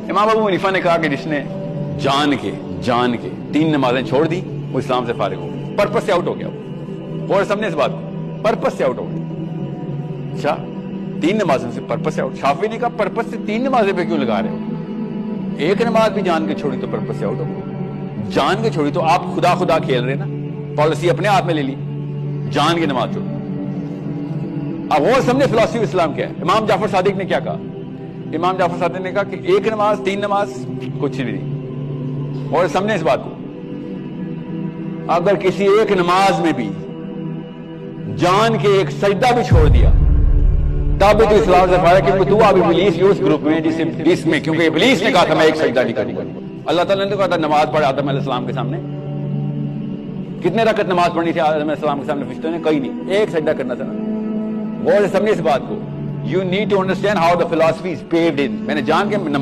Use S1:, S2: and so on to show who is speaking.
S1: امام ابو حنیفہ نے کہا کہ جس نے جان کے 3 نمازیں چھوڑ دی وہ اسلام سے فارغ ہو گیا، پرپس سے آؤٹ ہو گیا وہ، اور سمجھے اس بات کو، پرپس سے آؤٹ ہو گیا۔ اچھا 3 نمازوں سے پرپس سے آؤٹ، شافعی نے کہا پرپس سے 3 نمازیں پہ کیوں لگا رہے ہو؟ ایک نماز بھی جان کے چھوڑی تو پرپس سے آؤٹ ہو گیا، جان کے چھوڑی تو آپ خدا کھیل رہے نا، پالیسی اپنے ہاتھ میں لے لی، جان کی نماز چھوڑ۔ اب وہ سمجھے فلسفی اسلام کیا ہے۔ امام جعفر صادق نے کیا کہا؟ امام جعفر صادق نے کہا کہ 1 نماز 3 نماز کچھ نہیں، اور سمجھے اس بات کو، اگر کسی ایک نماز میں بھی جان کے ایک سجدہ بھی چھوڑ دیا تب بھی تو اسلام سے فارغ، کیونکہ تو اب ابلیس ہی اس گروپ میں جس میں، کیونکہ ابلیس نے کہا تھا میں ایک سجدہ نہیں کروں گا۔ اللہ تعالیٰ نے تو کہا تھا نماز پڑھ آدم علیہ السلام کے سامنے، کتنے رکعت نماز پڑھنی تھی آدم علیہ السلام کے سامنے فرشتوں نے؟ کوئی نہیں، ایک سجدہ کرنا تھا نا۔ غور سے سمجھے اس بات کو۔ You need to understand how the philosophy is paved in. میں نے جان کے نماز